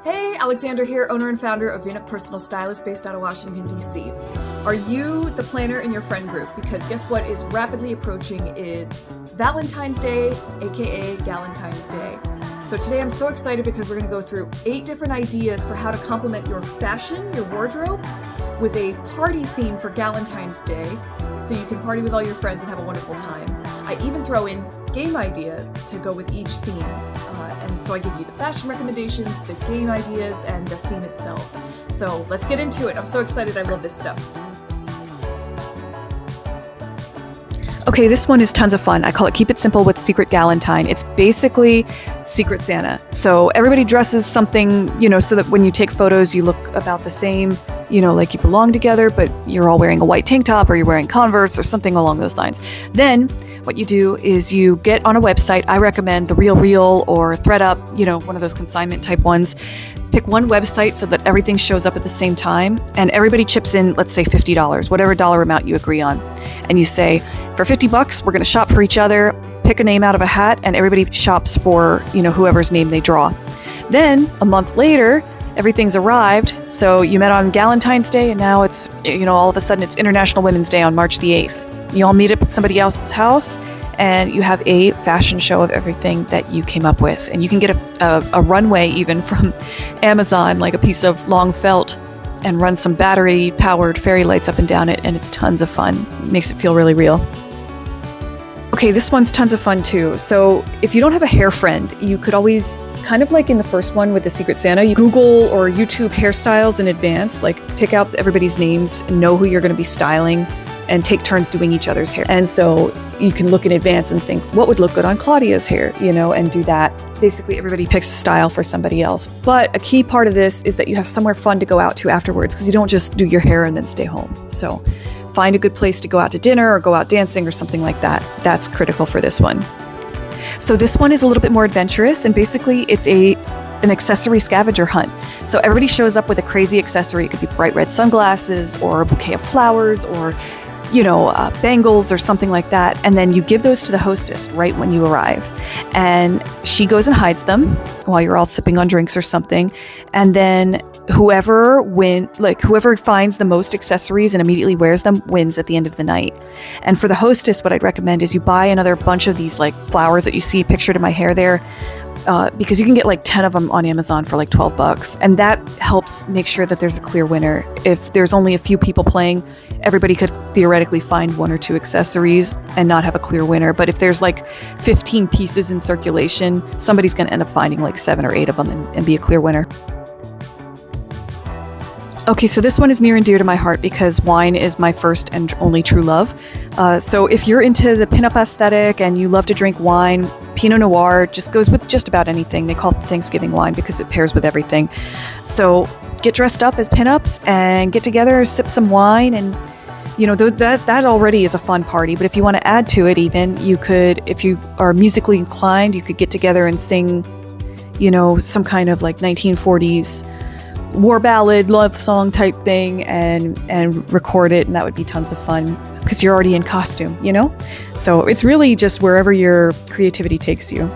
Hey, Alexandra here, owner and founder of Vinok Personal Stylist based out of Washington, D.C. Are you the planner in your friend group? Because guess what is rapidly approaching is Valentine's Day, aka Galentine's Day. So today I'm so excited because we're going to go through 8 different ideas for how to complement your fashion, your wardrobe, with a party theme for Galentine's Day, so you can party with all your friends and have a wonderful time. I even throw in game ideas to go with each theme. And so I give you the fashion recommendations, the game ideas, and the theme itself. So let's get into it. I'm so excited. I love this stuff. Okay, this one is tons of fun. I call it Keep It Simple with Secret Galentine. It's basically Secret Santa. So everybody dresses something, so that when you take photos, you look about the same, like you belong together, but you're all wearing a white tank top or you're wearing Converse or something along those lines. Then what you do is you get on a website. I recommend The RealReal or ThredUp, one of those consignment type ones. Pick one website so that everything shows up at the same time, and everybody chips in, let's say $50, whatever dollar amount you agree on. And you say, for $50, we're going to shop for each other, pick a name out of a hat, and everybody shops for, whoever's name they draw. Then a month later, everything's arrived. So you met on Galentine's Day, and now it's, all of a sudden it's International Women's Day on March the 8th. You all meet up at somebody else's house, and you have a fashion show of everything that you came up with. And you can get a runway even from Amazon, like a piece of long felt, and run some battery-powered fairy lights up and down it, and it's tons of fun. It makes it feel really real. Okay, this one's tons of fun too. So if you don't have a hair friend, you could always, kind of like in the first one with the Secret Santa, you Google or YouTube hairstyles in advance, like pick out everybody's names and know who you're going to be styling, and take turns doing each other's hair. And so you can look in advance and think, what would look good on Claudia's hair, and do that. Basically, everybody picks a style for somebody else. But a key part of this is that you have somewhere fun to go out to afterwards, because you don't just do your hair and then stay home. So find a good place to go out to dinner or go out dancing or something like that. That's critical for this one. So this one is a little bit more adventurous, and basically it's an accessory scavenger hunt. So everybody shows up with a crazy accessory. It could be bright red sunglasses or a bouquet of flowers or bangles or something like that. And then you give those to the hostess right when you arrive. And she goes and hides them while you're all sipping on drinks or something. And then whoever finds the most accessories and immediately wears them wins at the end of the night. And for the hostess, what I'd recommend is you buy another bunch of these like flowers that you see pictured in my hair there. Because you can get like 10 of them on Amazon for like $12. And that helps make sure that there's a clear winner. If there's only a few people playing, everybody could theoretically find 1 or 2 accessories and not have a clear winner. But if there's like 15 pieces in circulation, somebody's going to end up finding like 7 or 8 of them and be a clear winner. Okay, so this one is near and dear to my heart because wine is my first and only true love. So if you're into the pinup aesthetic and you love to drink wine, Pinot Noir just goes with just about anything. They call it Thanksgiving wine because it pairs with everything. So get dressed up as pinups and get together, sip some wine, and that already is a fun party. But if you want to add to it, even you could, if you are musically inclined, you could get together and sing, some kind of like 1940s war ballad, love song type thing, and record it, and that would be tons of fun because you're already in costume, So it's really just wherever your creativity takes you.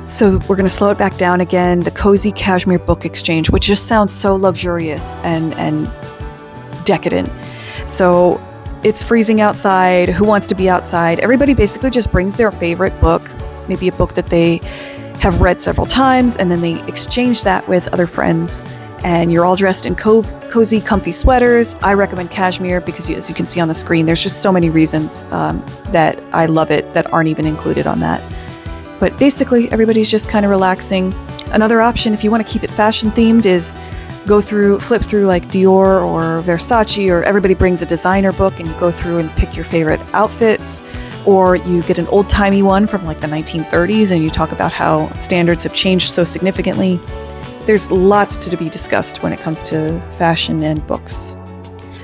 So we're going to slow it back down again. The Cozy Cashmere Book Exchange, which just sounds so luxurious and decadent. So it's freezing outside. Who wants to be outside? Everybody basically just brings their favorite book, maybe a book that they have read several times, and then they exchange that with other friends. And you're all dressed in cozy, comfy sweaters. I recommend cashmere because, as you can see on the screen, there's just so many reasons that I love it that aren't even included on that. But basically, everybody's just kind of relaxing. Another option, if you want to keep it fashion themed, is flip through like Dior or Versace, or everybody brings a designer book and you go through and pick your favorite outfits. Or you get an old-timey one from like the 1930s and you talk about how standards have changed so significantly. There's lots to be discussed when it comes to fashion and books.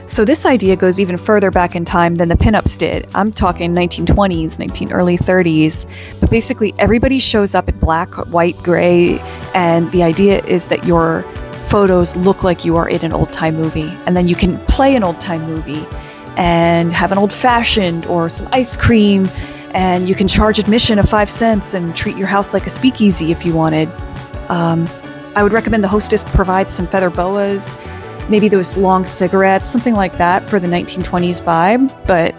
So this idea goes even further back in time than the pinups did. I'm talking 1920s, early 30s. But basically everybody shows up in black, white, gray, and the idea is that your photos look like you are in an old-time movie. And then you can play an old-time movie and have an old-fashioned or some ice cream, and you can charge admission of 5 cents and treat your house like a speakeasy if you wanted. I would recommend the hostess provide some feather boas, maybe those long cigarettes, something like that for the 1920s vibe. But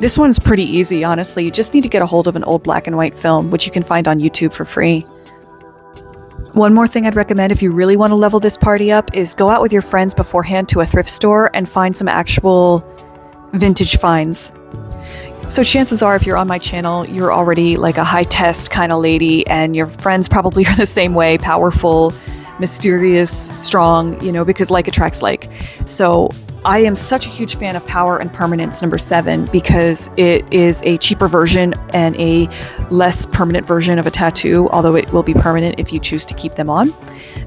this one's pretty easy, honestly. You just need to get a hold of an old black and white film, which you can find on YouTube for free. One more thing I'd recommend if you really want to level this party up is go out with your friends beforehand to a thrift store and find some actual vintage finds. So chances are, if you're on my channel, you're already like a high test kind of lady, and your friends probably are the same way, powerful, mysterious, strong, you know, because like attracts like. So I am such a huge fan of Power and Permanence number 7 because it is a cheaper version and a less permanent version of a tattoo, although it will be permanent if you choose to keep them on.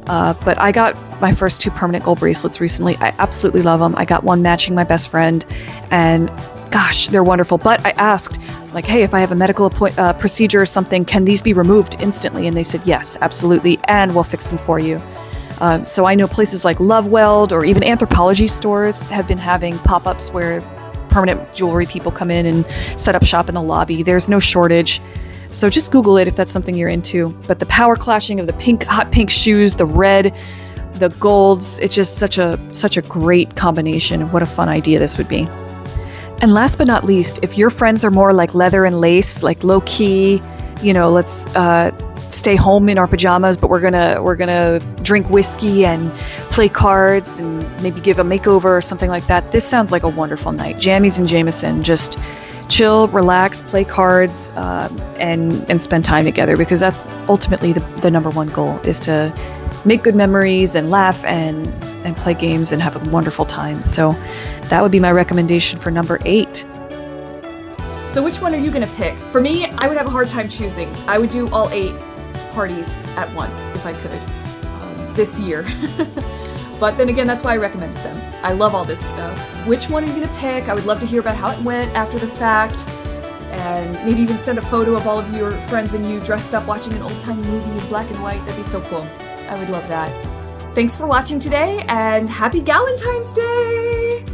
But I got my first 2 permanent gold bracelets recently. I absolutely love them. I got one matching my best friend, and gosh, they're wonderful. But I asked, like, hey, if I have a medical procedure or something, can these be removed instantly? And they said, yes, absolutely, and we'll fix them for you. So I know places like Love Weld or even Anthropology stores have been having pop-ups where permanent jewelry people come in and set up shop in the lobby. There's no shortage. So just Google it if that's something you're into. But the power clashing of the pink, hot pink shoes, the red, the golds, it's just such a great combination. What a fun idea this would be. And last but not least, if your friends are more like leather and lace, like low key, you know, let's stay home in our pajamas, but we're gonna drink whiskey and play cards and maybe give a makeover or something like that. This sounds like a wonderful night. Jammies and Jameson, just chill, relax, play cards, and spend time together, because that's ultimately the number one goal, is to make good memories and laugh and play games and have a wonderful time. So that would be my recommendation for number 8. So which one are you gonna pick? For me, I would have a hard time choosing. I would do all 8 parties at once if I could this year. But then again, that's why I recommended them. I love all this stuff. Which one are you gonna pick? I would love to hear about how it went after the fact, and maybe even send a photo of all of your friends and you dressed up watching an old-time movie in black and white. That'd be so cool. I would love that. Thanks for watching today, and happy Galentine's Day!